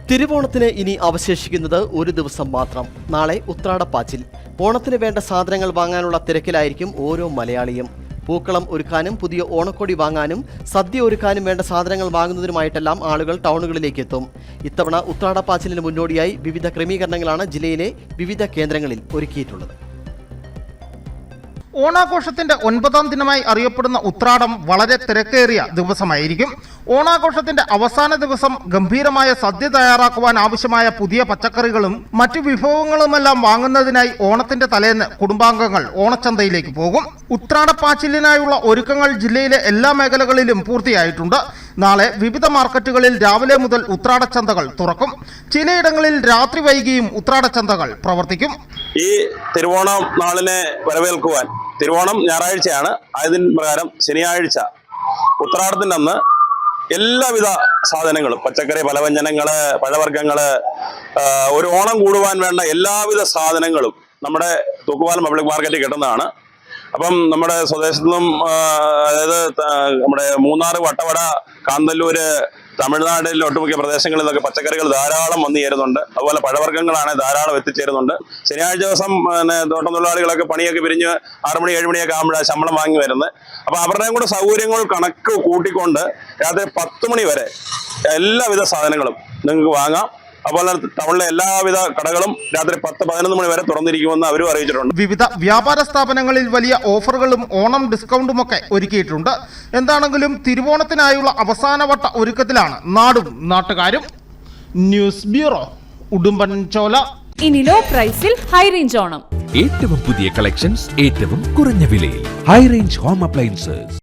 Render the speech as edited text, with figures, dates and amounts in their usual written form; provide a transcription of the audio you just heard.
തിരുവോണത്തിന് ഇനി അവശേഷിക്കുന്നത് ഒരു ദിവസം മാത്രം. നാളെ ഉത്രാടപ്പാച്ചിൽ. ഓണത്തിന് വേണ്ട സാധനങ്ങൾ വാങ്ങാനുള്ള തിരക്കിലായിരിക്കും ഓരോ മലയാളിയും. പൂക്കളം ഒരുക്കാനും പുതിയ ഓണക്കോടി വാങ്ങാനും സദ്യ ഒരുക്കാനും വേണ്ട സാധനങ്ങൾ വാങ്ങുന്നതിനുമായിട്ടെല്ലാം ആളുകൾ ടൗണുകളിലേക്ക് എത്തും. ഇത്തവണ ഉത്രാടപ്പാച്ചിലിന് മുന്നോടിയായി വിവിധ ക്രമീകരണങ്ങളാണ് ജില്ലയിലെ വിവിധ കേന്ദ്രങ്ങളിൽ ഒരുക്കിയിട്ടുള്ളത്. ഓണാഘോഷത്തിന്റെ 9ാം ദിനമായി അറിയപ്പെടുന്ന ഉത്രാടം വളരെ തിരക്കേറിയ ദിവസമായിരിക്കും. ഓണാഘോഷത്തിന്റെ അവസാന ദിവസം ഗംഭീരമായ സദ്യ തയ്യാറാക്കുവാൻ ആവശ്യമായ പുതിയ പച്ചക്കറികളും മറ്റു വിഭവങ്ങളുമെല്ലാം വാങ്ങുന്നതിനായി ഓണത്തിന്റെ തലേന്ന് കുടുംബാംഗങ്ങൾ ഓണച്ചന്തയിലേക്ക് പോകും. ഉത്രാടപ്പാച്ചിലിനായുള്ള ഒരുക്കങ്ങൾ ജില്ലയിലെ എല്ലാ മേഖലകളിലും പൂർത്തിയായിട്ടുണ്ട്. നാളെ വിവിധ മാർക്കറ്റുകളിൽ രാവിലെ മുതൽ ഉത്രാടച്ചന്തകൾ തുറക്കും. ചിലയിടങ്ങളിൽ രാത്രി വൈകിയും ഉത്രാടച്ചന്തകൾ പ്രവർത്തിക്കും. ഈ തിരുവോണം നാളിനെ വരവേൽക്കുവാൻ തിരുവോണം ഞായറാഴ്ചയാണ്. ആയതിന് പ്രകാരം ശനിയാഴ്ച ഉത്രാടത്തിൻ്റെ അന്ന് എല്ലാവിധ സാധനങ്ങളും പച്ചക്കറി, പലവ്യഞ്ജനങ്ങള്, പഴവർഗ്ഗങ്ങള്, ഒരു ഓണം കൂടുവാൻ വേണ്ട എല്ലാവിധ സാധനങ്ങളും നമ്മുടെ തൂക്കുപാലം പബ്ലിക് മാർക്കറ്റിൽ കിട്ടുന്നതാണ്. അപ്പം നമ്മുടെ സ്വദേശത്തു നിന്നും, അതായത് നമ്മുടെ മൂന്നാർ, വട്ടവട, കാന്തല്ലൂര്, തമിഴ്നാട്ടിലെ ഒട്ടുമിക്ക പ്രദേശങ്ങളിൽ നിന്നൊക്കെ പച്ചക്കറികൾ ധാരാളം വന്നു ചേരുന്നുണ്ട്. അതുപോലെ പഴവർഗ്ഗങ്ങളാണ് ധാരാളം എത്തിച്ചേരുന്നുണ്ട്. ശനിയാഴ്ച ദിവസം തോട്ടം തൊഴിലാളികളൊക്കെ പണിയൊക്കെ പിരിഞ്ഞ് 6 മണി 7 മണിയൊക്കെ ആകുമ്പോഴാണ് ശമ്പളം വാങ്ങി വരുന്നത്. അപ്പോൾ അവരുടെയും കൂടെ സൗകര്യങ്ങൾ കണക്ക് കൂട്ടിക്കൊണ്ട് രാത്രി 10 മണി വരെ എല്ലാവിധ സാധനങ്ങളും നിങ്ങൾക്ക് വാങ്ങാം. അതുപോലെ ടൗണിലെ എല്ലാവിധ കടകളും രാത്രി 10-11 മണി വരെ തുറന്നിരിക്കുമെന്ന് അവരും അറിയിച്ചിട്ടുണ്ട്. വിവിധ വ്യാപാര സ്ഥാപനങ്ങളിൽ വലിയ ഓഫറുകളും ഓണം ഡിസ്കൗണ്ടുമൊക്കെ ഒരുക്കിയിട്ടുണ്ട്. എന്താണെങ്കിലും തിരുവോണത്തിനായുള്ള അവസാനവട്ട ഒരുക്കത്തിലാണ് നാടും നാട്ടുകാരും. News bureau, Udumbanchola. ഇനി ലോ പ്രൈസിൽ ഹൈ റേഞ്ച് ഓണം. ഏറ്റവും പുതിയ കളക്ഷൻസ് ഏറ്റവും കുറഞ്ഞ വിലയിൽ. High range home appliances.